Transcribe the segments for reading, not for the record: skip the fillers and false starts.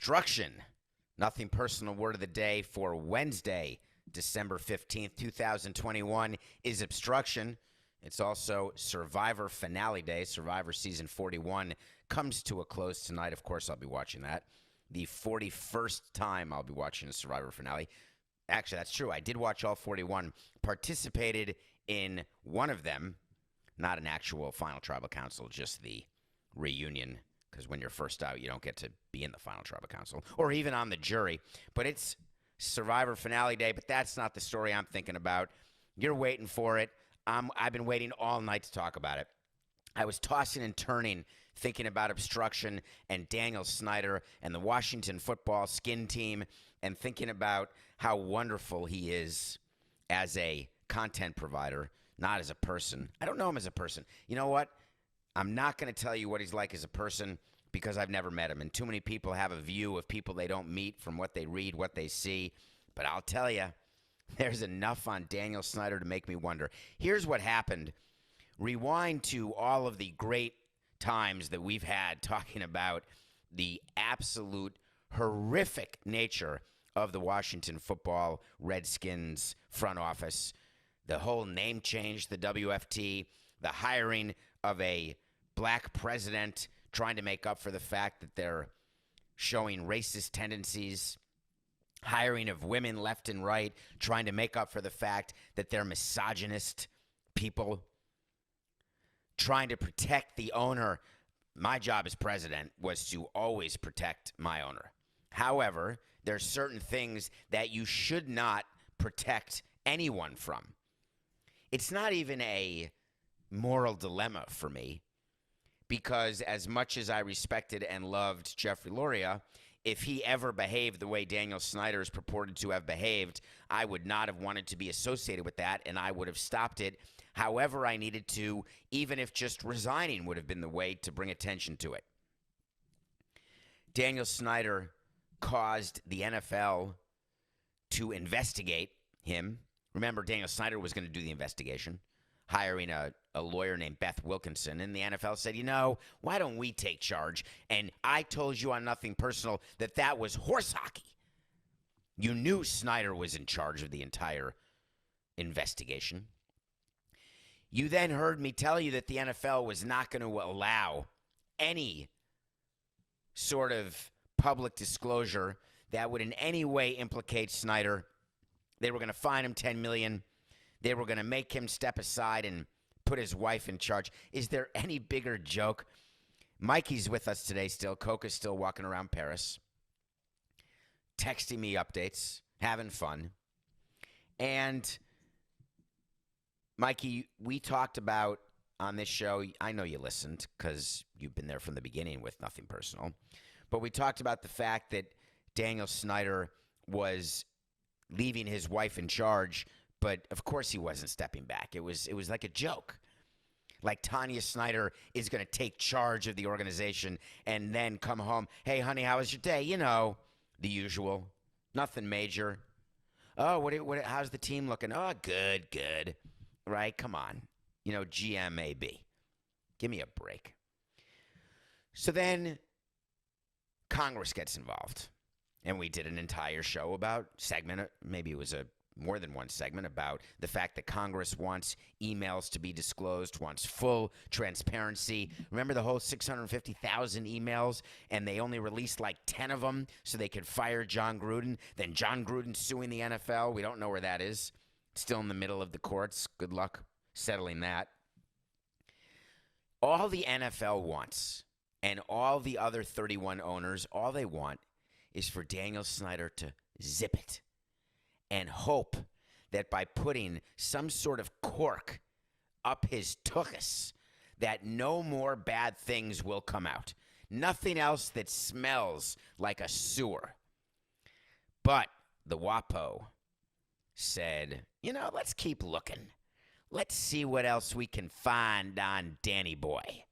Obstruction. Nothing personal word of the day for Wednesday, December 15th, 2021 is Obstruction. It's also Survivor Finale Day. Survivor Season 41 comes to a close tonight. Of course, I'll be watching that. The 41st time I'll be watching a Survivor Finale. Actually, that's true. I did watch all 41. Participated in one of them. Not an actual Final Tribal Council, just the reunion. Because when you're first out, you don't get to be in the Final Tribal Council. Or even on the jury. But it's Survivor Finale Day. But that's not the story I'm thinking about. You're waiting for it. I've been waiting all night to talk about it. I was tossing and turning, thinking about Obstruction and Daniel Snyder and the Washington football skin team, and thinking about how wonderful he is as a content provider, not as a person. I don't know him as a person. You know what? I'm not going to tell you what he's like as a person because I've never met him, and too many people have a view of people they don't meet from what they read, what they see. But I'll tell you, there's enough on Daniel Snyder to make me wonder. Here's what happened. Rewind to all of the great times that we've had talking about the absolute horrific nature of the Washington football Redskins front office. The whole name change, the WFT, the hiring of a black president trying to make up for the fact that they're showing racist tendencies, hiring of women left and right, trying to make up for the fact that they're misogynist people, trying to protect the owner. My job as president was to always protect my owner. However, there are certain things that you should not protect anyone from. It's not even a moral dilemma for me, because as much as I respected and loved Jeffrey Loria, if he ever behaved the way Daniel Snyder is purported to have behaved, I would not have wanted to be associated with that, and I would have stopped it however I needed to, even if just resigning would have been the way to bring attention to it. Daniel Snyder caused the NFL to investigate him. Remember, Daniel Snyder was going to do the investigation, hiring a lawyer named Beth Wilkinson, and the NFL said, you know, why don't we take charge? And I told you on Nothing Personal that was horse hockey. You knew Snyder was in charge of the entire investigation. You then heard me tell you that the NFL was not going to allow any sort of public disclosure that would in any way implicate Snyder. They were going to fine him $10 million. They were going to make him step aside and put his wife in charge. Is there any bigger joke? Mikey's with us today still. Coca's still walking around Paris, texting me updates, having fun. And Mikey, we talked about on this show, I know you listened because you've been there from the beginning with Nothing Personal, but we talked about the fact that Daniel Snyder was leaving his wife in charge, but of course he wasn't stepping back. It was like a joke. Like Tanya Snyder is going to take charge of the organization and then come home. Hey, honey, how was your day? You know, the usual. Nothing major. Oh, how's the team looking? Oh, good. Right? Come on. You know, GMAB. Give me a break. So then Congress gets involved. And we did an entire show about segment, maybe it was more than one segment, about the fact that Congress wants emails to be disclosed, wants full transparency. Remember the whole 650,000 emails, and they only released like 10 of them so they could fire John Gruden. Then John Gruden suing the NFL. We don't know where that is. It's still in the middle of the courts. Good luck settling that. All the NFL wants, and all the other 31 owners, all they want is for Daniel Snyder to zip it and hope that by putting some sort of cork up his tuchus that no more bad things will come out. Nothing else that smells like a sewer. But the WAPO said, you know, let's keep looking. Let's see what else we can find on Danny Boy.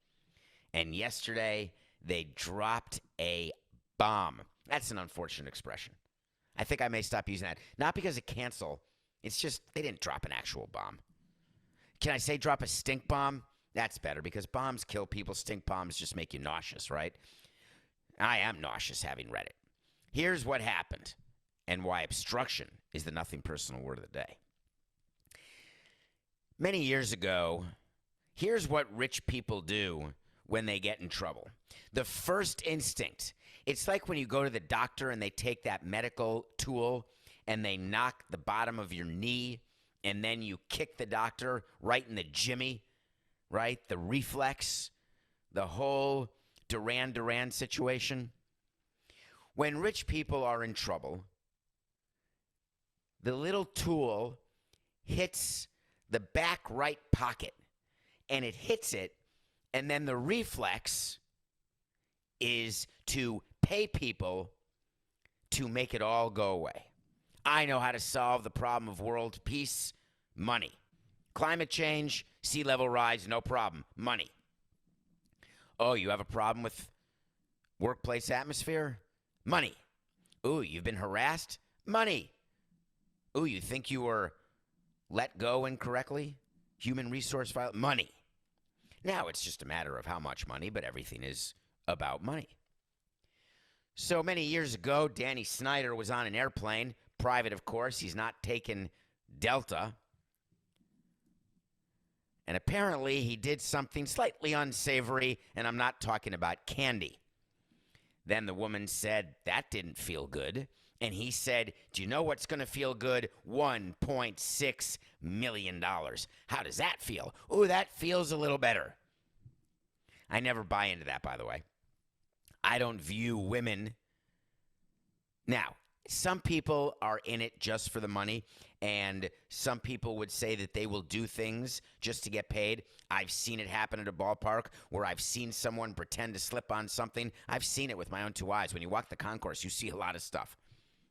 And yesterday, they dropped a bomb. That's an unfortunate expression. I think I may stop using that. Not because of cancel. It's just they didn't drop an actual bomb. Can I say drop a stink bomb? That's better because bombs kill people. Stink bombs just make you nauseous, right? I am nauseous having read it. Here's what happened and why obstruction is the nothing personal word of the day. Many years ago, here's what rich people do when they get in trouble. The first instinct, it's like when you go to the doctor and they take that medical tool and they knock the bottom of your knee and then you kick the doctor right in the jimmy, right? The reflex, the whole Duran Duran situation. When rich people are in trouble, the little tool hits the back right pocket, and it hits it, and then the reflex is to pay people to make it all go away. I know how to solve the problem of world peace. Money. Climate change, sea level rise, no problem. Money. Oh, you have a problem with workplace atmosphere? Money. Ooh, you've been harassed? Money. Ooh, you think you were let go incorrectly? Human resource violation? Money. Now, it's just a matter of how much money, but everything is about money. So many years ago, Danny Snyder was on an airplane, private, of course. He's not taking Delta. And apparently, he did something slightly unsavory, and I'm not talking about candy. Then the woman said, that didn't feel good. And he said, do you know what's going to feel good? $1.6 million. How does that feel? Ooh, that feels a little better. I never buy into that, by the way. I don't view women. Now, some people are in it just for the money, and some people would say that they will do things just to get paid. I've seen it happen at a ballpark where I've seen someone pretend to slip on something. I've seen it with my own two eyes. When you walk the concourse, you see a lot of stuff.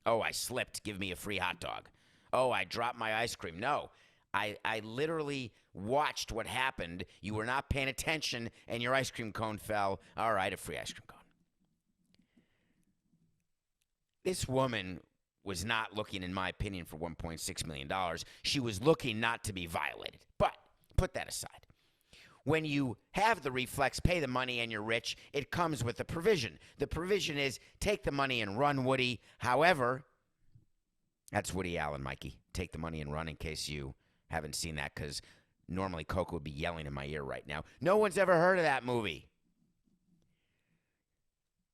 Oh, I slipped. Give me a free hot dog. Oh, I dropped my ice cream. No, I literally watched what happened. You were not paying attention, and your ice cream cone fell. All right, a free ice cream cone. This woman was not looking, in my opinion, for $1.6 million. She was looking not to be violated. But put that aside. When you have the reflex, pay the money, and you're rich, it comes with a provision. The provision is take the money and run, Woody. However, that's Woody Allen, Mikey. Take the money and run, in case you haven't seen that, because normally Coca would be yelling in my ear right now. No one's ever heard of that movie.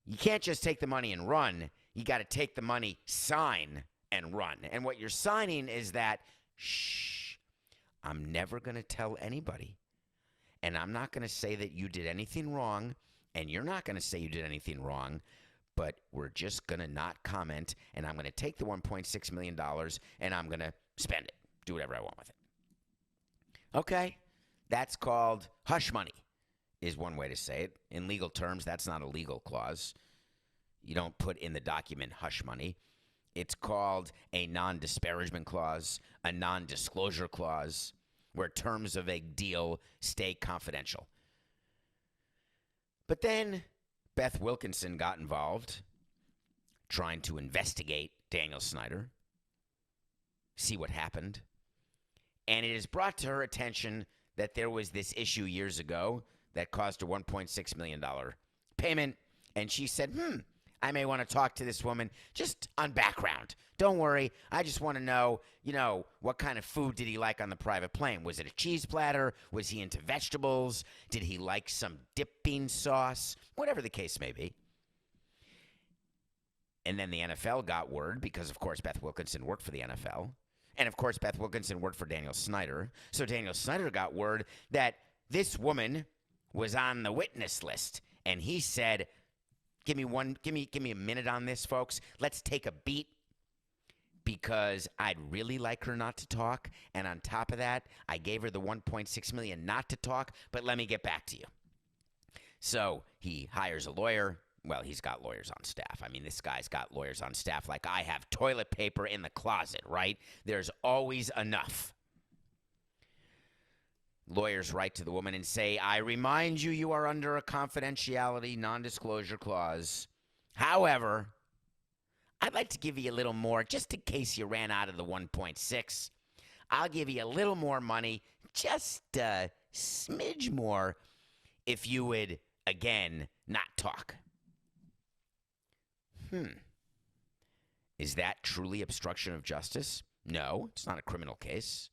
You can't just take the money and run. You got to take the money, sign, and run. And what you're signing is that, shh, I'm never going to tell anybody. And I'm not going to say that you did anything wrong, and you're not going to say you did anything wrong, but we're just going to not comment, and I'm going to take the $1.6 million, and I'm going to spend it, do whatever I want with it. Okay? That's called hush money, is one way to say it. In legal terms, that's not a legal clause. You don't put in the document hush money. It's called a non-disparagement clause, a non-disclosure clause, where terms of a deal stay confidential. But then Beth Wilkinson got involved, trying to investigate Daniel Snyder, see what happened. And it is brought to her attention that there was this issue years ago that caused a $1.6 million payment. And she said, I may want to talk to this woman just on background. Don't worry. I just want to know, what kind of food did he like on the private plane? Was it a cheese platter? Was he into vegetables? Did he like some dipping sauce? Whatever the case may be. And then the NFL got word because, of course, Beth Wilkinson worked for the NFL. And, of course, Beth Wilkinson worked for Daniel Snyder. So Daniel Snyder got word that this woman was on the witness list. And he said, give me a minute on this, folks. Let's take a beat, because I'd really like her not to talk. And on top of that, I gave her the $1.6 million not to talk, but let me get back to you. So he hires a lawyer. Well, he's got lawyers on staff. I mean, this guy's got lawyers on staff like I have toilet paper in the closet, right? There's always enough. Lawyers write to the woman and say, I remind you, you are under a confidentiality non-disclosure clause. However, I'd like to give you a little more just in case you ran out of the 1.6. I'll give you a little more money, just a smidge more, if you would, again, not talk. Is that truly obstruction of justice? No, it's not a criminal case.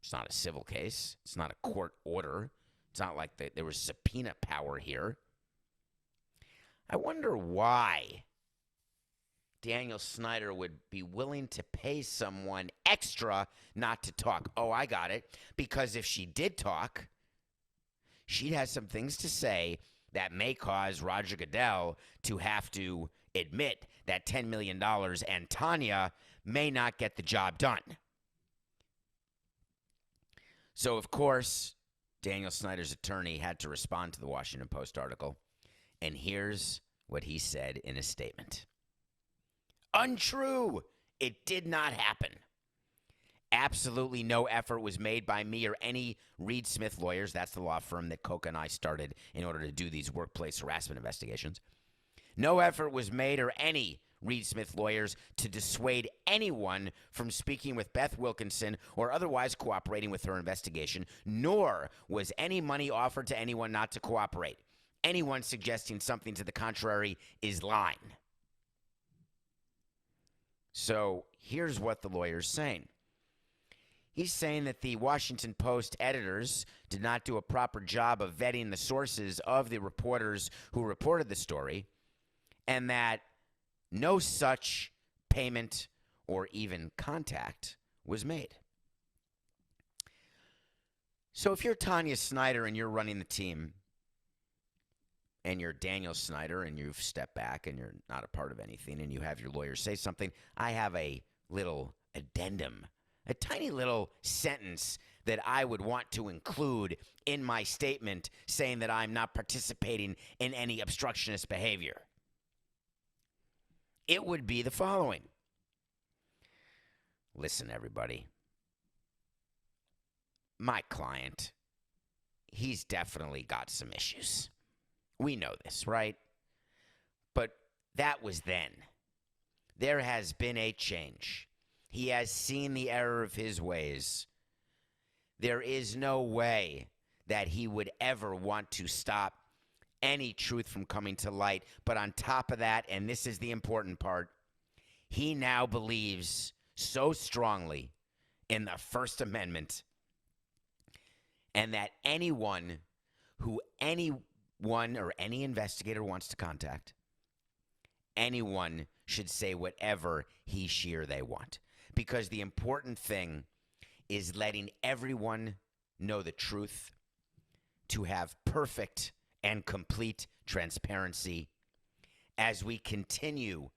It's not a civil case. It's not a court order. It's not like there was subpoena power here. I wonder why Daniel Snyder would be willing to pay someone extra not to talk. Oh, I got it. Because if she did talk, she'd have some things to say that may cause Roger Goodell to have to admit that $10 million and Tanya may not get the job done. So, of course, Daniel Snyder's attorney had to respond to the Washington Post article. And here's what he said in a statement. Untrue. It did not happen. Absolutely no effort was made by me or any Reed Smith lawyers. That's the law firm that Coca and I started in order to do these workplace harassment investigations. No effort was made or any Reed Smith lawyers to dissuade anyone from speaking with Beth Wilkinson or otherwise cooperating with her investigation, nor was any money offered to anyone not to cooperate. Anyone suggesting something to the contrary is lying. So here's what the lawyer's saying. He's saying that the Washington Post editors did not do a proper job of vetting the sources of the reporters who reported the story, and that no such payment or even contact was made. So if you're Tanya Snyder and you're running the team, and you're Daniel Snyder and you've stepped back and you're not a part of anything and you have your lawyer say something, I have a little addendum, a tiny little sentence that I would want to include in my statement saying that I'm not participating in any obstructionist behavior. It would be the following. Listen, everybody. My client, he's definitely got some issues. We know this, right? But that was then. There has been a change. He has seen the error of his ways. There is no way that he would ever want to stop any truth from coming to light. But on top of that, and this is the important part, he now believes so strongly in the First Amendment and that anyone or any investigator wants to contact, anyone should say whatever he, she, or they want. Because the important thing is letting everyone know the truth, to have perfect and complete transparency as we continue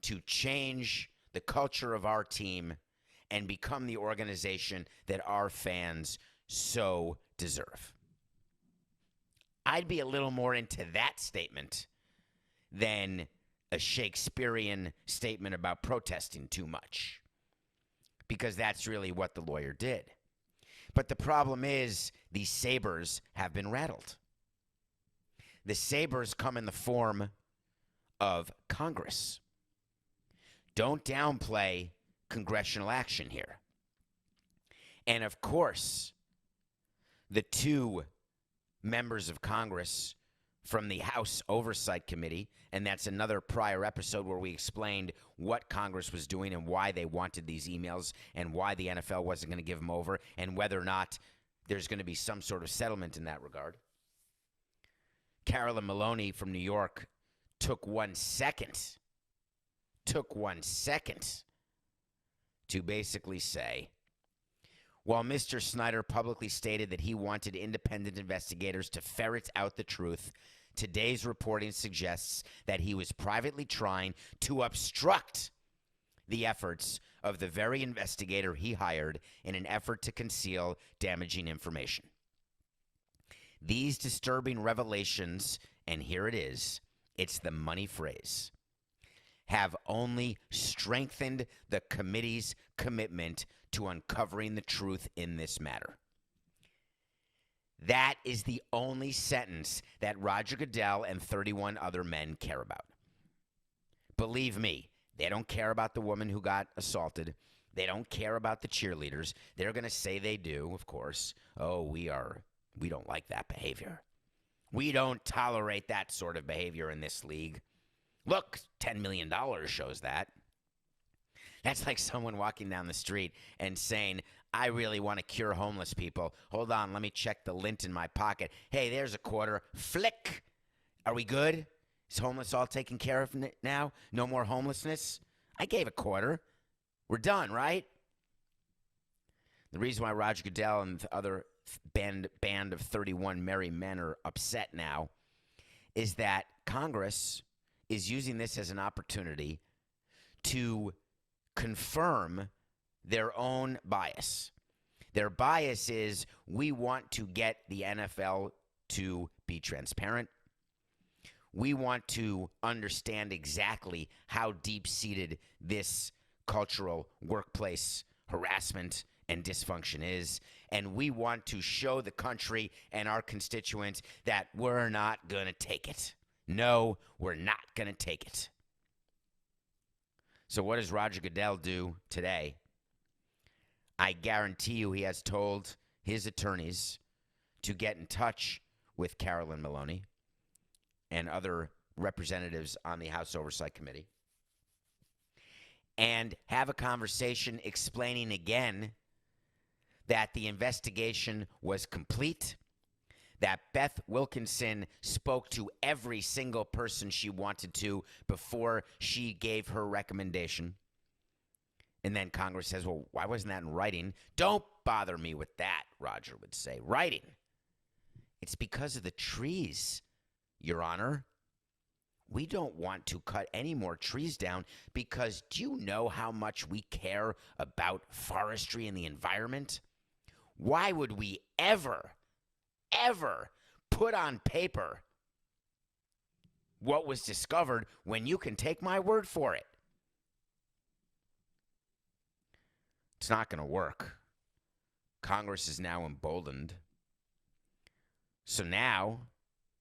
to change the culture of our team and become the organization that our fans so deserve. I'd be a little more into that statement than a Shakespearean statement about protesting too much, because that's really what the lawyer did. But the problem is these sabers have been rattled. The sabers come in the form of Congress. Don't downplay congressional action here. And of course, the two members of Congress from the House Oversight Committee, and that's another prior episode where we explained what Congress was doing and why they wanted these emails and why the NFL wasn't going to give them over and whether or not there's going to be some sort of settlement in that regard. Carolyn Maloney from New York took 1 second to basically say, while Mr. Snyder publicly stated that he wanted independent investigators to ferret out the truth, today's reporting suggests that he was privately trying to obstruct the efforts of the very investigator he hired in an effort to conceal damaging information. These disturbing revelations, and here it is, it's the money phrase, have only strengthened the committee's commitment to uncovering the truth in this matter. That is the only sentence that Roger Goodell and 31 other men care about. Believe me, they don't care about the woman who got assaulted. They don't care about the cheerleaders. They're going to say they do, of course. Oh, we don't like that behavior. We don't tolerate that sort of behavior in this league. Look, $10 million shows that. That's like someone walking down the street and saying, I really want to cure homeless people. Hold on, let me check the lint in my pocket. Hey, there's a quarter. Flick. Are we good? Is homeless all taken care of now? No more homelessness? I gave a quarter. We're done, right? The reason why Roger Goodell and the other band of 31 merry men are upset now is that Congress is using this as an opportunity to confirm their own bias. Their bias is we want to get the NFL to be transparent. We want to understand exactly how deep-seated this cultural workplace harassment and dysfunction is. And we want to show the country and our constituents that we're not going to take it. No, we're not going to take it. So what does Roger Goodell do today? I guarantee you he has told his attorneys to get in touch with Carolyn Maloney and other representatives on the House Oversight Committee and have a conversation explaining again that the investigation was complete, that Beth Wilkinson spoke to every single person she wanted to before she gave her recommendation. And then Congress says, well, why wasn't that in writing? Don't bother me with that, Roger would say. Writing. It's because of the trees, Your Honor. We don't want to cut any more trees down because do you know how much we care about forestry and the environment? Why would we ever put on paper what was discovered when you can take my word for it? It's not going to work. Congress is now emboldened. So now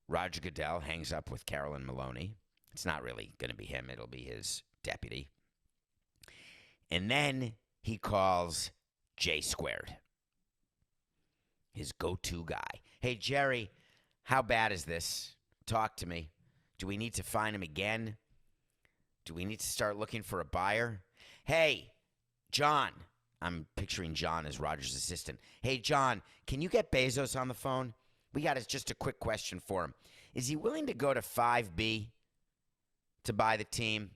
Roger Goodell hangs up with Carolyn Maloney. It's not really going to be him. It'll be his deputy. And then he calls J Squared, his go-to guy. Hey, Jerry, how bad is this? Talk to me. Do we need to find him again? Do we need to start looking for a buyer? Hey, John. I'm picturing John as Roger's assistant. Hey, John, can you get Bezos on the phone? We got just a quick question for him. Is he willing to go to 5B to buy the team,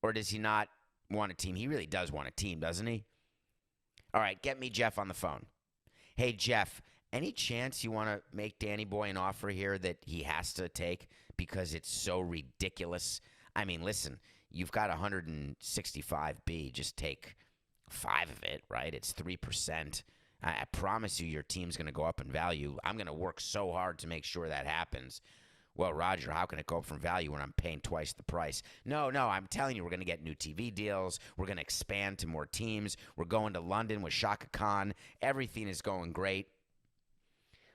or does he not want a team? He really does want a team, doesn't he? All right, get me Jeff on the phone. Hey, Jeff, any chance you want to make Danny Boy an offer here that he has to take because it's so ridiculous? I mean, listen, you've got 165B. Just take 5 of it, right? It's 3%. I promise you your team's going to go up in value. I'm going to work so hard to make sure that happens. Well, Roger, how can it go up from value when I'm paying twice the price? No, I'm telling you, we're going to get new TV deals. We're going to expand to more teams. We're going to London with Shaka Khan. Everything is going great.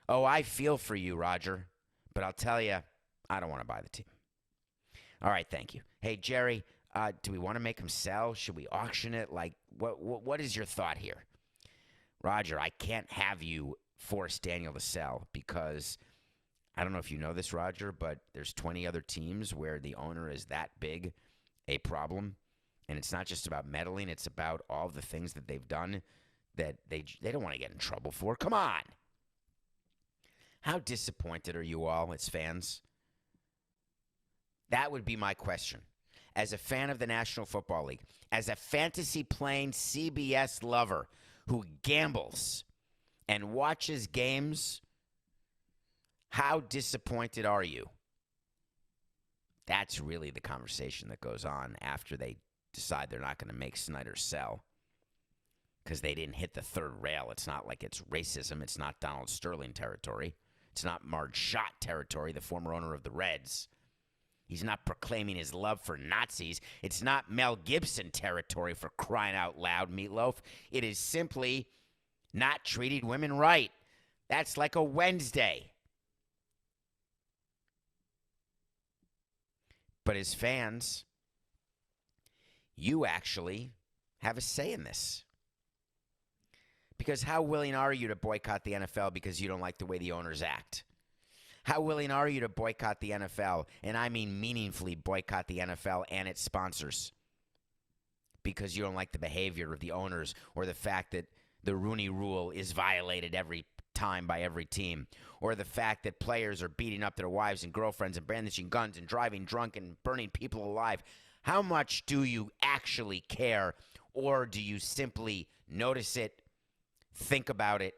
Oh, I feel for you, Roger. But I'll tell you, I don't want to buy the team. All right, thank you. Hey, Jerry, do we want to make him sell? Should we auction it? Like, what is your thought here? Roger, I can't have you force Daniel to sell because I don't know if you know this, Roger, but there's 20 other teams where the owner is that big a problem. And it's not just about meddling. It's about all the things that they've done that they don't want to get in trouble for. Come on. How disappointed are you all as fans? That would be my question. As a fan of the National Football League, as a fantasy-playing CBS lover who gambles and watches games, how disappointed are you? That's really the conversation that goes on after they decide they're not going to make Snyder sell because they didn't hit the third rail. It's not like it's racism. It's not Donald Sterling territory. It's not Marge Schott territory, the former owner of the Reds. He's not proclaiming his love for Nazis. It's not Mel Gibson territory, for crying out loud, Meatloaf. It is simply not treating women right. That's like a Wednesday. But as fans, you actually have a say in this. Because how willing are you to boycott the NFL because you don't like the way the owners act? How willing are you to boycott the NFL? And I mean meaningfully boycott the NFL and its sponsors. because you don't like the behavior of the owners or the fact that the Rooney Rule is violated every time by every team, or the fact that players are beating up their wives and girlfriends and brandishing guns and driving drunk and burning people alive. How much do you actually care, or do you simply notice it, think about it,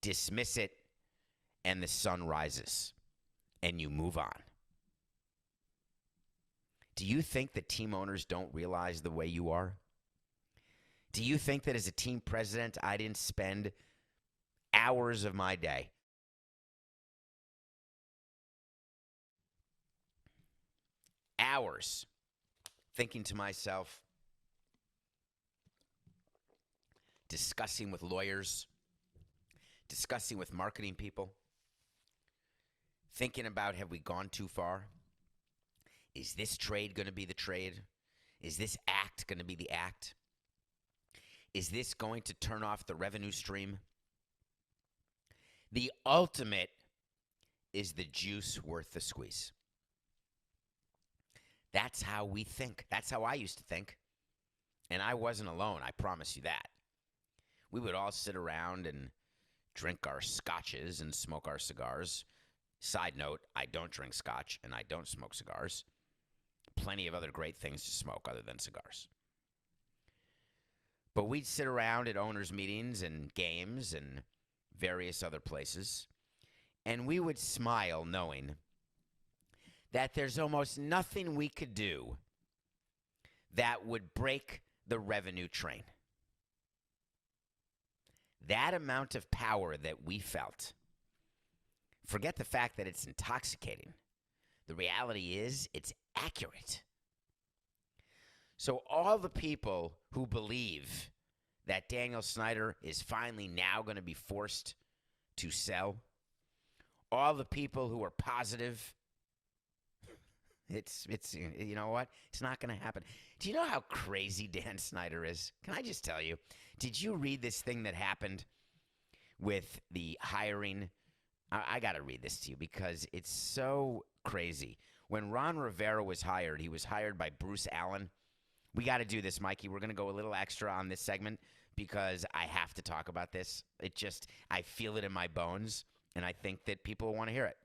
dismiss it, and the sun rises and you move on? Do you think that team owners don't realize the way you are? Do you think that as a team president, I didn't spend hours of my day thinking to myself, discussing with lawyers, discussing with marketing people, thinking about, have we gone too far? Is this trade going to be the trade? Is this act going to be the act? Is this going to turn off the revenue stream? The ultimate, is the juice worth the squeeze? That's how we think. That's how I used to think. And I wasn't alone, I promise you that. We would all sit around and drink our scotches and smoke our cigars. Side note, I don't drink scotch and I don't smoke cigars. Plenty of other great things to smoke other than cigars. But we'd sit around at owners' meetings and games and various other places, and we would smile knowing that there's almost nothing we could do that would break the revenue train. That amount of power that we felt, forget the fact that it's intoxicating. The reality is it's accurate. So all the people who believe that Daniel Snyder is finally now going to be forced to sell, all the people who are positive, it's you know what? It's not going to happen. Do you know how crazy Dan Snyder is? Can I just tell you? Did you read this thing that happened with the hiring? I got to read this to you because it's so crazy. When Ron Rivera was hired, he was hired by Bruce Allen. We got to do this, Mikey. We're going to go a little extra on this segment because I have to talk about this. I feel it in my bones, and I think that people want to hear it.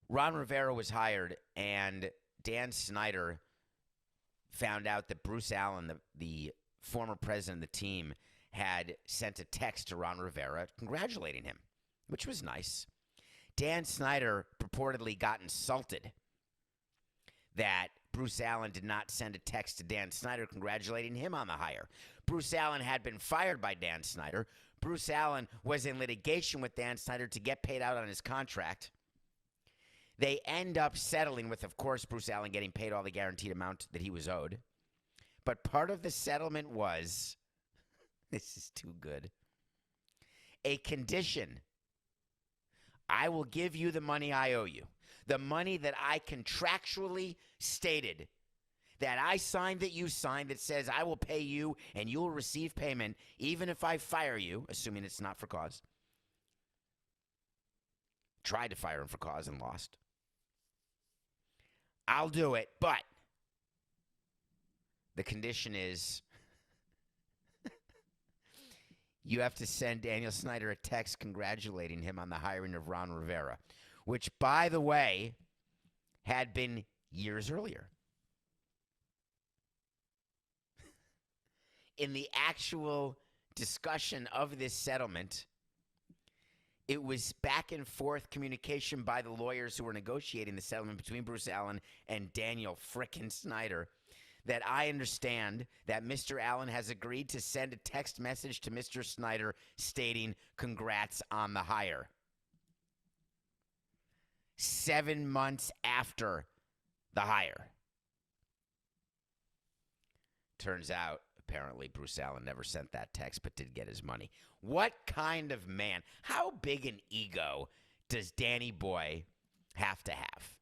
Ron Rivera was hired, and Dan Snyder found out that Bruce Allen, the former president of the team, had sent a text to Ron Rivera congratulating him, which was nice. Dan Snyder purportedly got insulted that Bruce Allen did not send a text to Dan Snyder congratulating him on the hire. Bruce Allen had been fired by Dan Snyder. Bruce Allen was in litigation with Dan Snyder to get paid out on his contract. They end up settling with, of course, Bruce Allen getting paid all the guaranteed amount that he was owed. But part of the settlement was, this is too good, a condition. I will give you the money I owe you. The money that I contractually stated, that I signed, that you signed, that says I will pay you and you will receive payment even if I fire you, assuming it's not for cause. Tried to fire him for cause and lost. I'll do it, but the condition is you have to send Daniel Snyder a text congratulating him on the hiring of Ron Rivera, which, by the way, had been years earlier. In the actual discussion of this settlement, it was back and forth communication by the lawyers who were negotiating the settlement between Bruce Allen and Daniel frickin' Snyder that I understand that Mr. Allen has agreed to send a text message to Mr. Snyder stating congrats on the hire. 7 months after the hire. Turns out, apparently, Bruce Allen never sent that text but did get his money. What kind of man? How big an ego does Danny Boy have to have?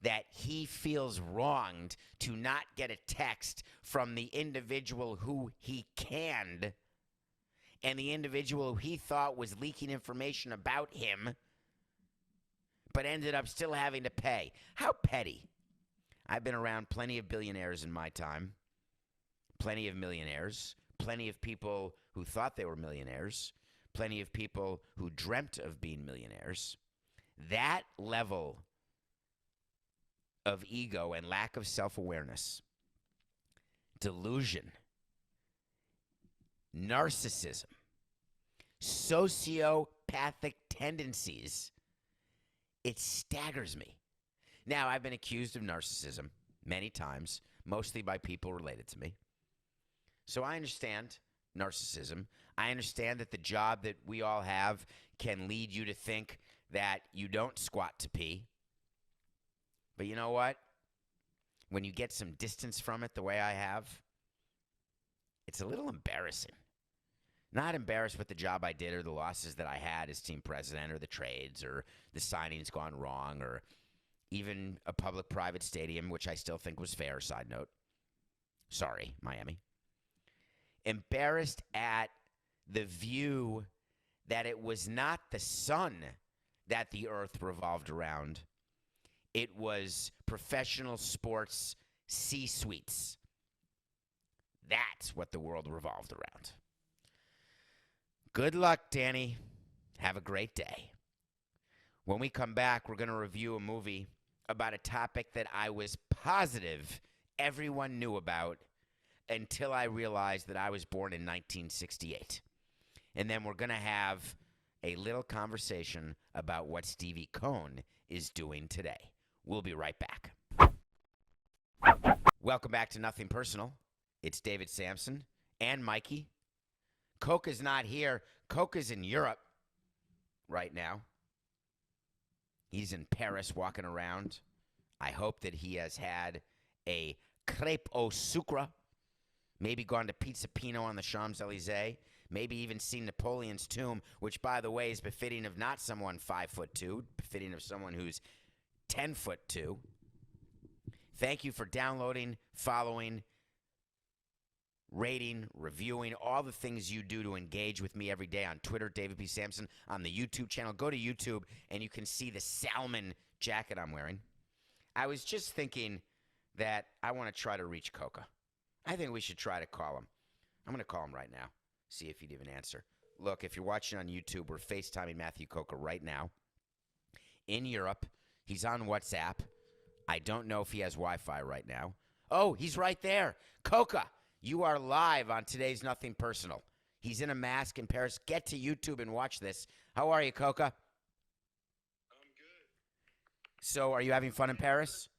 That he feels wronged to not get a text from the individual who he canned and the individual who he thought was leaking information about him but ended up still having to pay. How petty. I've been around plenty of billionaires in my time, plenty of millionaires, plenty of people who thought they were millionaires, plenty of people who dreamt of being millionaires. That level of ego and lack of self-awareness, delusion, narcissism, sociopathic tendencies, it staggers me. Now, I've been accused of narcissism many times, mostly by people related to me. So I understand narcissism. I understand that the job that we all have can lead you to think that you don't squat to pee. But you know what? When you get some distance from it the way I have, it's a little embarrassing. Not embarrassed with the job I did or the losses that I had as team president or the trades or the signings gone wrong or even a public-private stadium, which I still think was fair, side note. Sorry, Miami. Embarrassed at the view that it was not the sun that the earth revolved around. It was professional sports C-suites. That's what the world revolved around. Good luck, Danny. Have a great day. When we come back, we're going to review a movie about a topic that I was positive everyone knew about until I realized that I was born in 1968. And then we're going to have a little conversation about what Stevie Cohen is doing today. We'll be right back. Welcome back to Nothing Personal. It's David Samson and Mikey. Coca's not here. Coca's in Europe right now. He's in Paris walking around. I hope that he has had a crepe au sucre, maybe gone to Pizza Pino on the Champs-Elysees, maybe even seen Napoleon's tomb, which, by the way, is befitting of not someone 5'2", befitting of someone who's 10'2". Thank you for downloading, following, rating, reviewing, all the things you do to engage with me every day on Twitter, David P. Samson, on the YouTube channel. Go to YouTube, and you can see the salmon jacket I'm wearing. I was just thinking that I want to try to reach Coca. I think we should try to call him. I'm going to call him right now, see if he'd even answer. Look, if you're watching on YouTube, we're FaceTiming Matthew Coca right now. In Europe, he's on WhatsApp. I don't know if he has Wi-Fi right now. Oh, he's right there. Coca, you are live on today's Nothing Personal. He's in a mask in Paris. Get to YouTube and watch this. How are you, Coca? I'm good. So, are you having fun in Paris?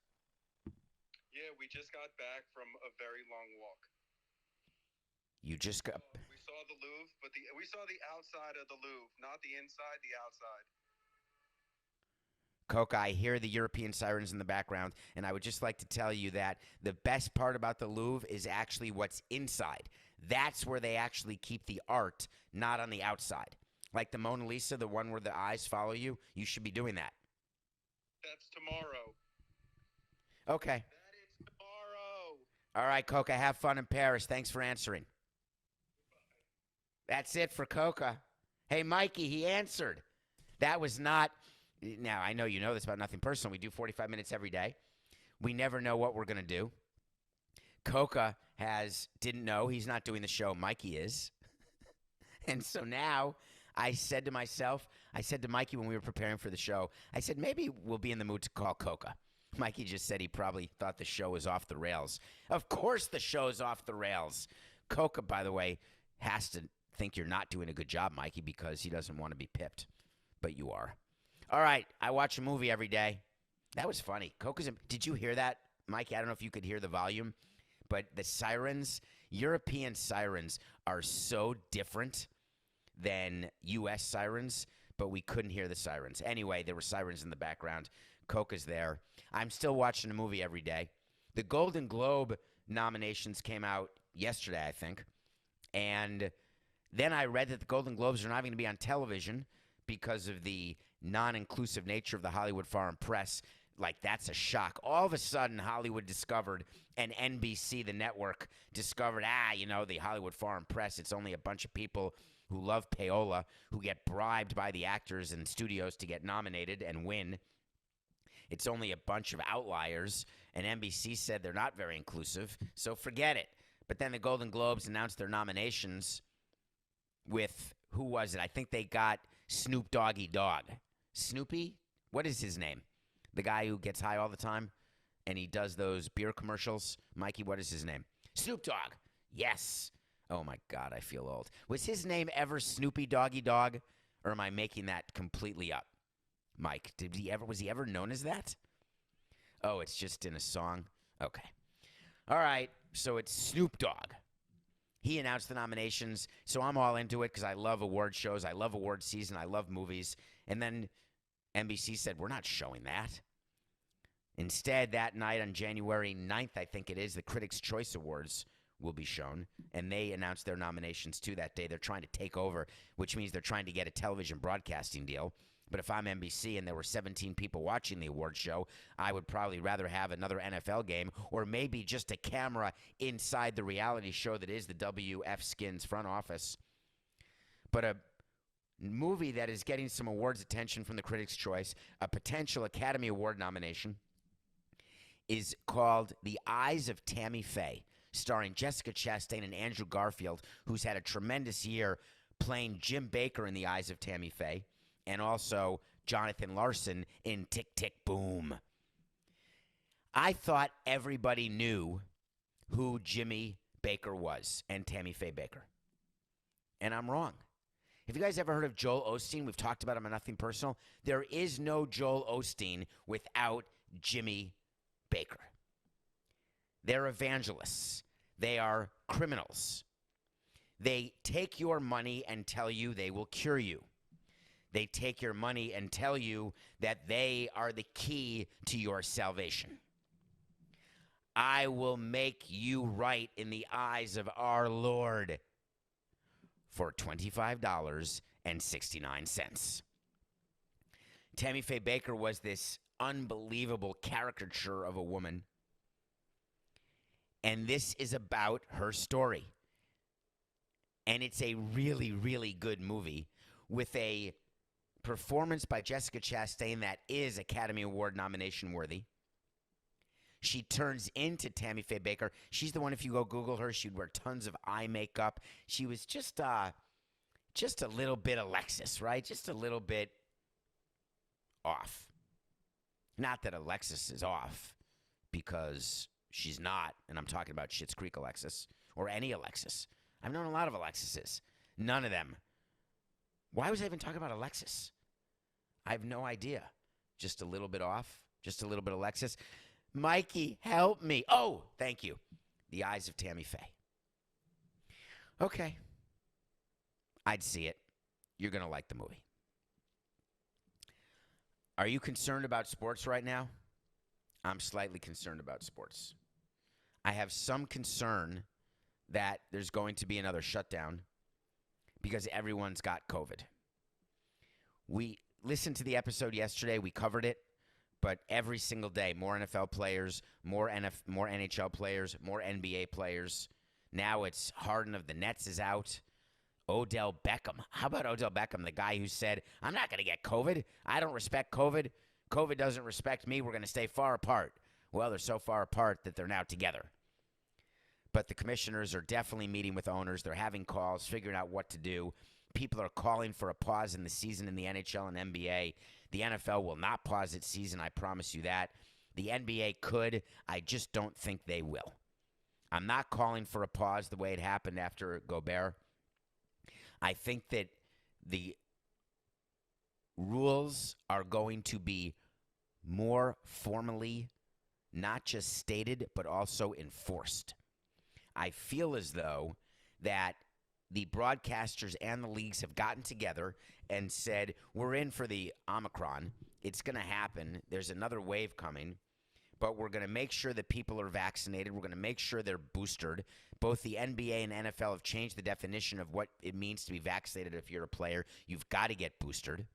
Yeah, we just got back from a very long walk. You just got... We saw the Louvre, but we saw the outside of the Louvre, not the inside, the outside. Coca, I hear the European sirens in the background, and I would just like to tell you that the best part about the Louvre is actually what's inside. That's where they actually keep the art, not on the outside. Like the Mona Lisa, the one where the eyes follow you, you should be doing that. That's tomorrow. Okay. That is tomorrow. All right, Coca, have fun in Paris. Thanks for answering. Goodbye. That's it for Coca. Hey, Mikey, he answered. That was not... Now, I know you know this about Nothing Personal. We do 45 minutes every day. We never know what we're going to do. Coca didn't know. He's not doing the show. Mikey is. And so now I said to Mikey when we were preparing for the show, I said, maybe we'll be in the mood to call Coca. Mikey just said he probably thought the show was off the rails. Of course the show's off the rails. Coca, by the way, has to think you're not doing a good job, Mikey, because he doesn't want to be pipped. But you are. All right, I watch a movie every day. That was funny. Did you hear that, Mikey? I don't know if you could hear the volume, but the sirens, European sirens, are so different than U.S. sirens, but we couldn't hear the sirens. Anyway, there were sirens in the background. Coca's there. I'm still watching a movie every day. The Golden Globe nominations came out yesterday, I think, and then I read that the Golden Globes are not going to be on television because of the non-inclusive nature of the Hollywood Foreign Press. Like, that's a shock. All of a sudden, Hollywood discovered, and NBC, the network, discovered, the Hollywood Foreign Press, it's only a bunch of people who love payola, who get bribed by the actors and studios to get nominated and win. It's only a bunch of outliers, and NBC said they're not very inclusive, so forget it. But then the Golden Globes announced their nominations with, who was it? I think they got Snoop Doggy Dogg. Snoopy? What is his name? The guy who gets high all the time and he does those beer commercials. Mikey, what is his name? Snoop Dogg. Yes. Oh, my God, I feel old. Was his name ever Snoopy Doggy Dogg, or am I making that completely up? Mike, was he ever known as that? Oh, it's just in a song? Okay. All right, so it's Snoop Dogg. He announced the nominations, so I'm all into it because I love award shows. I love award season. I love movies. And then NBC said, we're not showing that. Instead, that night on January 9th, I think it is, the Critics' Choice Awards will be shown, and they announced their nominations too that day. They're trying to take over, which means they're trying to get a television broadcasting deal. But if I'm NBC and there were 17 people watching the award show, I would probably rather have another NFL game or maybe just a camera inside the reality show that is the WF Skins front office. But a movie that is getting some awards attention from the Critics' Choice, a potential Academy Award nomination, is called The Eyes of Tammy Faye, starring Jessica Chastain and Andrew Garfield, who's had a tremendous year playing Jim Baker in The Eyes of Tammy Faye, and also Jonathan Larson in Tick, Tick, Boom. I thought everybody knew who Jimmy Baker was and Tammy Faye Baker. And I'm wrong. Have you guys ever heard of Joel Osteen? We've talked about him on Nothing Personal. There is no Joel Osteen without Jimmy Baker. They're evangelists. They are criminals. They take your money and tell you they will cure you. They take your money and tell you that they are the key to your salvation. I will make you right in the eyes of our Lord for $25.69. Tammy Faye Baker was this unbelievable caricature of a woman. And this is about her story. And it's a really, really good movie with a performance by Jessica Chastain that is Academy Award nomination worthy. She turns into Tammy Faye Baker. She's the one, if you go Google her, she'd wear tons of eye makeup. She was just a little bit Alexis, right? Just a little bit off. Not that Alexis is off, because she's not, and I'm talking about Schitt's Creek Alexis, or any Alexis. I've known a lot of Alexises. None of them. Why was I even talking about Alexis? I have no idea. Just a little bit off. Just a little bit Alexis. Mikey, help me. Oh, thank you. The Eyes of Tammy Faye. Okay. I'd see it. You're going to like the movie. Are you concerned about sports right now? I'm slightly concerned about sports. I have some concern that there's going to be another shutdown because everyone's got COVID. We listened to the episode yesterday. We covered it. But every single day, more NFL players, more NHL players, more NBA players. Now it's Harden of the Nets is out. Odell Beckham. How about Odell Beckham, the guy who said, I'm not going to get COVID. I don't respect COVID. COVID doesn't respect me. We're going to stay far apart. Well, they're so far apart that they're now together. But the commissioners are definitely meeting with owners. They're having calls, figuring out what to do. People are calling for a pause in the season in the NHL and NBA. The NFL will not pause its season, I promise you that. The NBA could. I just don't think they will. I'm not calling for a pause the way it happened after Gobert. I think that the rules are going to be more formally not just stated, but also enforced. I feel as though that the broadcasters and the leagues have gotten together and said, we're in for the Omicron. It's going to happen. There's another wave coming. But we're going to make sure that people are vaccinated. We're going to make sure they're boosted. Both the NBA and NFL have changed the definition of what it means to be vaccinated if you're a player. You've got to get boosted.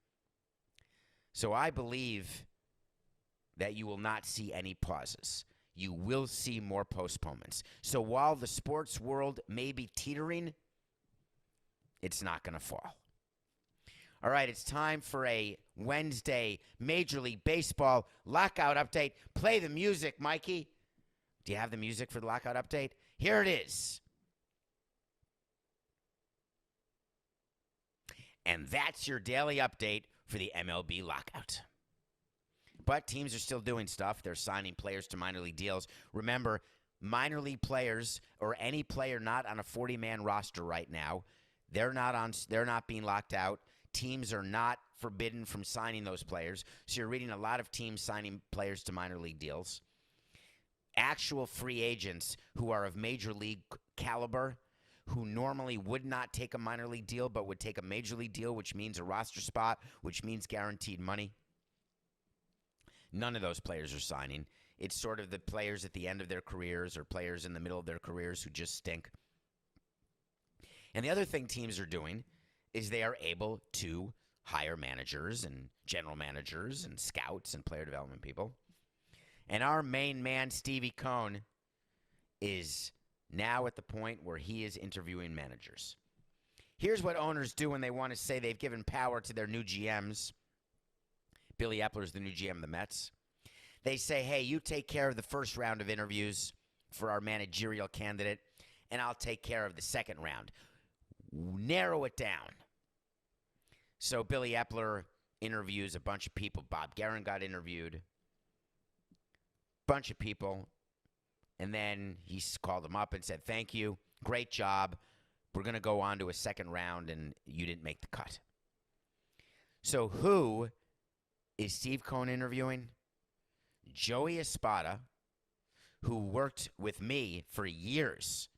So I believe that you will not see any pauses. You will see more postponements. So while the sports world may be teetering, it's not going to fall. All right, it's time for a Wednesday Major League Baseball lockout update. Play the music, Mikey. Do you have the music for the lockout update? Here it is. And that's your daily update for the MLB lockout. But teams are still doing stuff. They're signing players to minor league deals. Remember, minor league players or any player not on a 40-man roster right now, they're not being locked out. Teams are not forbidden from signing those players. So you're reading a lot of teams signing players to minor league deals. Actual free agents who are of major league caliber, who normally would not take a minor league deal but would take a major league deal, which means a roster spot, which means guaranteed money. None of those players are signing. It's sort of the players at the end of their careers or players in the middle of their careers who just stink. And the other thing teams are doing is they are able to hire managers and general managers and scouts and player development people. And our main man, Stevie Cohen, is now at the point where he is interviewing managers. Here's what owners do when they want to say they've given power to their new GMs. Billy Epler's the new GM of the Mets. They say, hey, you take care of the first round of interviews for our managerial candidate, and I'll take care of the second round. Narrow it down. So Billy Epler interviews a bunch of people. Bob Guerin got interviewed. Bunch of people. And then he called them up and said, thank you. Great job. We're going to go on to a second round, and you didn't make the cut. So who is Steve Cohen interviewing? Joey Espada, who worked with me for years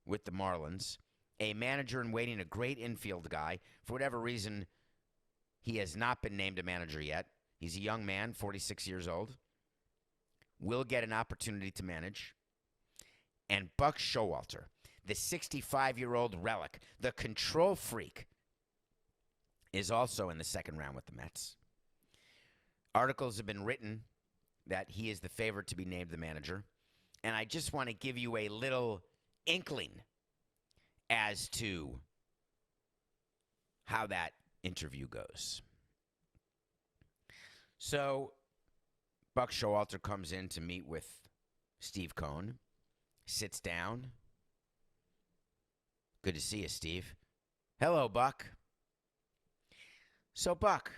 with the Marlins, a manager in waiting, a great infield guy. For whatever reason, he has not been named a manager yet. He's a young man, 46 years old. Will get an opportunity to manage. And Buck Showalter, the 65-year-old relic, the control freak, is also in the second round with the Mets. Articles have been written that he is the favorite to be named the manager. And I just want to give you a little inkling as to how that interview goes. So Buck Showalter comes in to meet with Steve Cohen, sits down. Good to see you, Steve. Hello, Buck. So, Buck,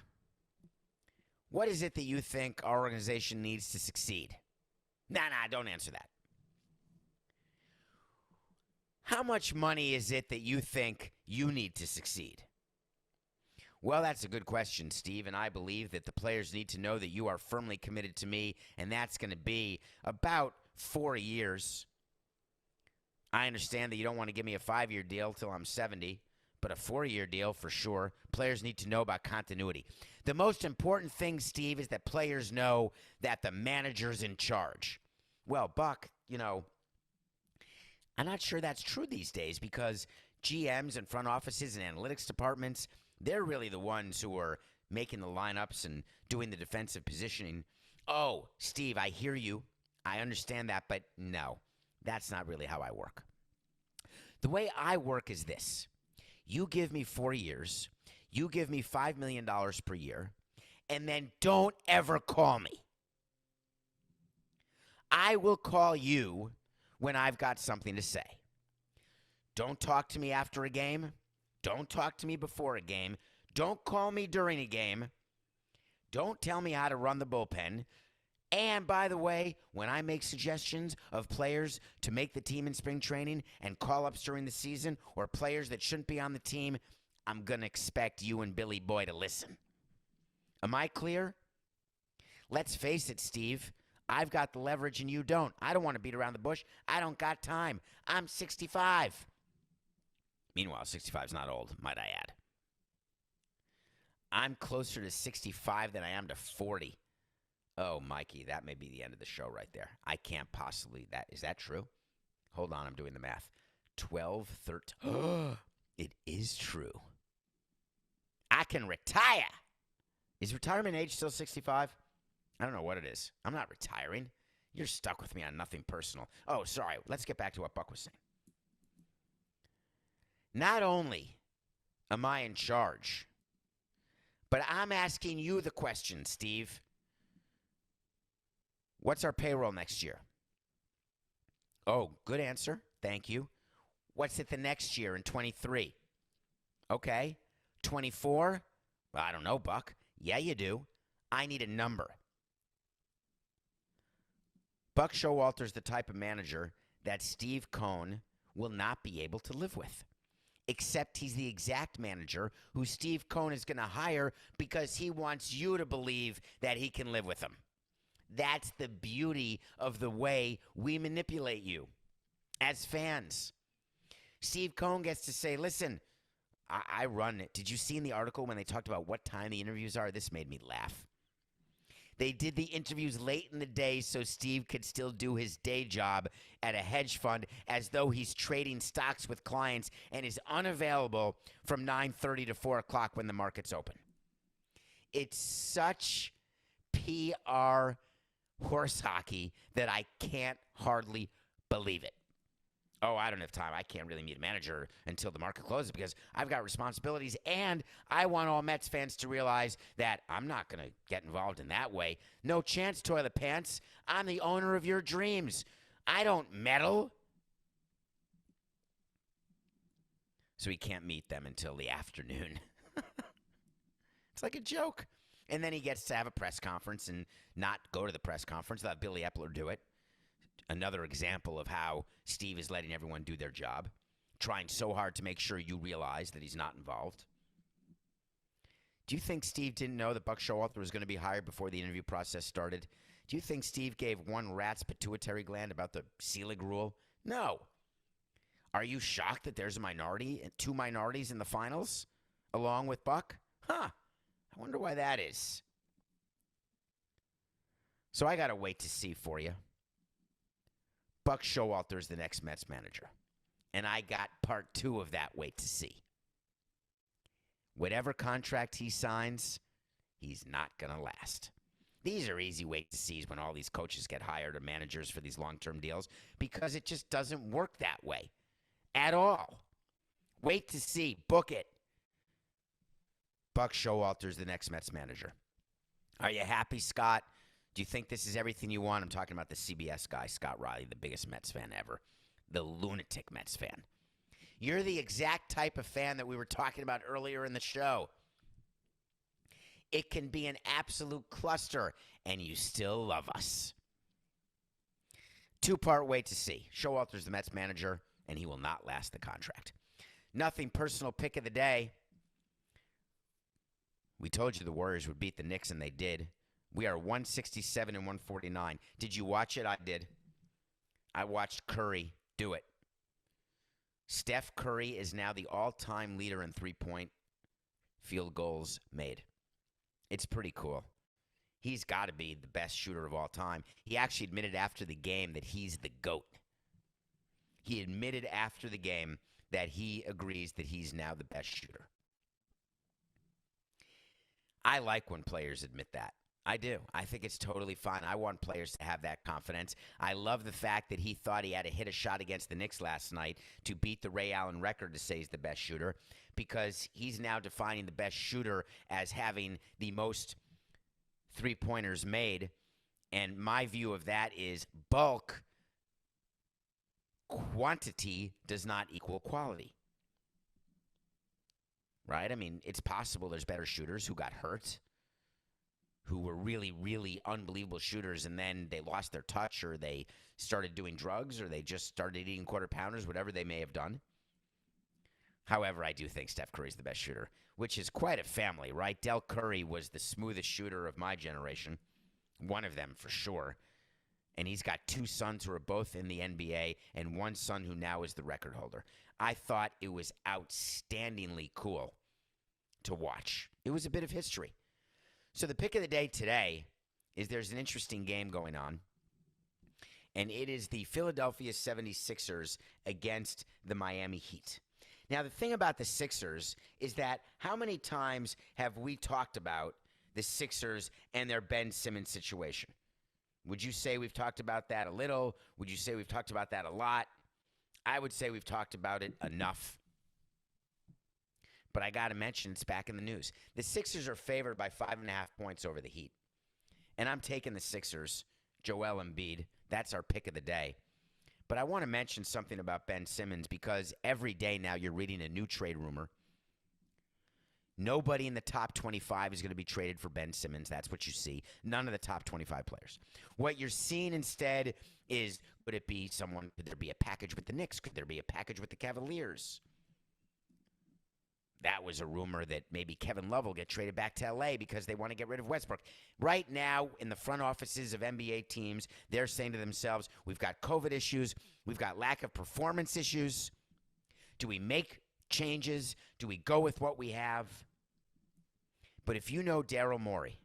what is it that you think our organization needs to succeed? Nah, don't answer that. How much money is it that you think you need to succeed? Well, that's a good question, Steve, and I believe that the players need to know that you are firmly committed to me, and that's going to be about 4 years. I understand that you don't want to give me a 5-year deal till I'm 70, but a 4-year deal for sure. Players need to know about continuity. The most important thing, Steve, is that players know that the manager's in charge. Well, Buck, I'm not sure that's true these days because GMs and front offices and analytics departments, they're really the ones who are making the lineups and doing the defensive positioning. Oh, Steve, I hear you. I understand that, but no, that's not really how I work. The way I work is this. You give me 4 years, you give me $5 million per year, and then don't ever call me. I will call you when I've got something to say. Don't talk to me after a game. Don't talk to me before a game. Don't call me during a game. Don't tell me how to run the bullpen. And by the way, when I make suggestions of players to make the team in spring training and call-ups during the season or players that shouldn't be on the team, I'm going to expect you and Billy Boy to listen. Am I clear? Let's face it, Steve. I've got the leverage and you don't. I don't want to beat around the bush. I don't got time. I'm 65. Meanwhile, 65 is not old, might I add. I'm closer to 65 than I am to 40. Oh, Mikey, that may be the end of the show right there. I can't possibly. Is that true? Hold on, I'm doing the math. 12, 13. It is true. I can retire. Is retirement age still 65? I don't know what it is. I'm not retiring. You're stuck with me on nothing personal. Oh, sorry. Let's get back to what Buck was saying. Not only am I in charge But I'm asking you the question, Steve. What's our payroll next year? Oh, good answer. Thank you. What's it the next year in 23? Okay. 24? I don't know, Buck. Yeah, you do. I need a number. Buck Showalter's the type of manager that Steve Cohen will not be able to live with. Except he's the exact manager who Steve Cohen is going to hire because he wants you to believe that he can live with him. That's the beauty of the way we manipulate you as fans. Steve Cohen gets to say, listen, I run it. Did you see in the article when they talked about what time the interviews are? This made me laugh. They did the interviews late in the day so Steve could still do his day job at a hedge fund as though he's trading stocks with clients and is unavailable from 9:30 to 4 o'clock when the market's open. It's such PR horse hockey that I can't hardly believe it. Oh, I don't have time. I can't really meet a manager until the market closes because I've got responsibilities, and I want all Mets fans to realize that I'm not going to get involved in that way. No chance, Toilet Pants. I'm the owner of your dreams. I don't meddle. So he can't meet them until the afternoon. It's like a joke. And then he gets to have a press conference and not go to the press conference. Let Billy Epler do it. Another example of how Steve is letting everyone do their job, trying so hard to make sure you realize that he's not involved. Do you think Steve didn't know that Buck Showalter was going to be hired before the interview process started? Do you think Steve gave one rat's pituitary gland about the Selig rule? No. Are you shocked that there's a minority, two minorities in the finals, along with Buck? I wonder why that is. So I got to wait to see for you. Buck Showalter is the next Mets manager. And I got part 2 of that wait to see. Whatever contract he signs, he's not going to last. These are easy wait to sees when all these coaches get hired or managers for these long-term deals because it just doesn't work that way at all. Wait to see. Book it. Buck Showalter is the next Mets manager. Are you happy, Scott? Do you think this is everything you want? I'm talking about the CBS guy, Scott Riley, the biggest Mets fan ever, the lunatic Mets fan. You're the exact type of fan that we were talking about earlier in the show. It can be an absolute cluster, and you still love us. 2-part wait to see. Showalter's the Mets manager, and he will not last the contract. Nothing personal pick of the day. We told you the Warriors would beat the Knicks, and they did. We are 167 and 149. Did you watch it? I did. I watched Curry do it. Steph Curry is now the all-time leader in three-point field goals made. It's pretty cool. He's got to be the best shooter of all time. He actually admitted after the game that he's the GOAT. He admitted after the game that he agrees that he's now the best shooter. I like when players admit that. I do. I think it's totally fine. I want players to have that confidence. I love the fact that he thought he had to hit a shot against the Knicks last night to beat the Ray Allen record to say he's the best shooter, because he's now defining the best shooter as having the most three-pointers made. And my view of that is bulk quantity does not equal quality. Right? I mean, it's possible there's better shooters who got hurt, who were really, really unbelievable shooters, and then they lost their touch, or they started doing drugs, or they just started eating quarter-pounders, whatever they may have done. However, I do think Steph Curry's the best shooter, which is quite a family, right? Del Curry was the smoothest shooter of my generation, one of them for sure. And he's got 2 sons who are both in the NBA and 1 son who now is the record holder. I thought it was outstandingly cool to watch. It was a bit of history. So the pick of the day today is there's an interesting game going on, and it is the Philadelphia 76ers against the Miami Heat. Now, the thing about the Sixers is that how many times have we talked about the Sixers and their Ben Simmons situation? Would you say we've talked about that a little? Would you say we've talked about that a lot? I would say we've talked about it enough. but I got to mention it's back in the news. The Sixers are favored by 5.5 points over the Heat. And I'm taking the Sixers, Joel Embiid. That's our pick of the day. But I want to mention something about Ben Simmons because every day now you're reading a new trade rumor. Nobody in the top 25 is going to be traded for Ben Simmons. That's what you see. None of the top 25 players. What you're seeing instead is, could there be a package with the Knicks? Could there be a package with the Cavaliers? That was a rumor that maybe Kevin Love will get traded back to L.A. because they want to get rid of Westbrook. Right now, in the front offices of NBA teams, they're saying to themselves, we've got COVID issues. We've got lack of performance issues. Do we make changes? Do we go with what we have? But if you know Daryl Morey,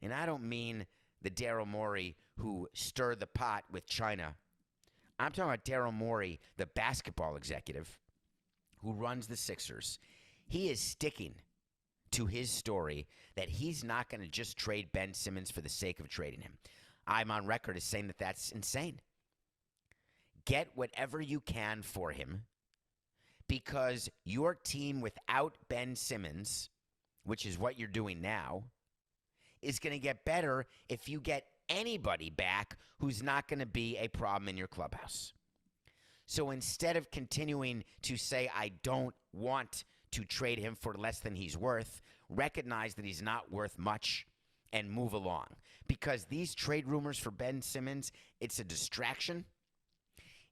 and I don't mean the Daryl Morey who stirred the pot with China. I'm talking about Daryl Morey, the basketball executive who runs the Sixers. He is sticking to his story that he's not going to just trade Ben Simmons for the sake of trading him. I'm on record as saying that that's insane. Get whatever you can for him because your team without Ben Simmons, which is what you're doing now, is going to get better if you get anybody back who's not going to be a problem in your clubhouse. So instead of continuing to say, I don't want to trade him for less than he's worth, recognize that he's not worth much and move along. Because these trade rumors for Ben Simmons, it's a distraction.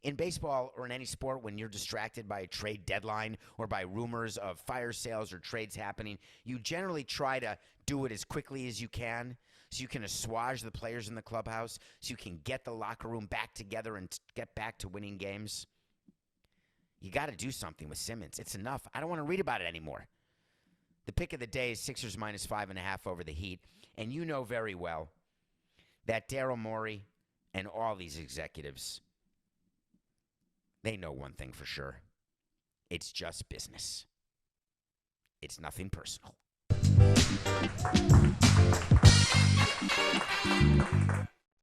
In baseball or in any sport, when you're distracted by a trade deadline or by rumors of fire sales or trades happening, you generally try to do it as quickly as you can so you can assuage the players in the clubhouse, so you can get the locker room back together and get back to winning games. You got to do something with Simmons. It's enough. I don't want to read about it anymore. The pick of the day is Sixers minus 5.5 over the Heat. And you know very well that Daryl Morey and all these executives, they know one thing for sure. It's just business. It's nothing personal.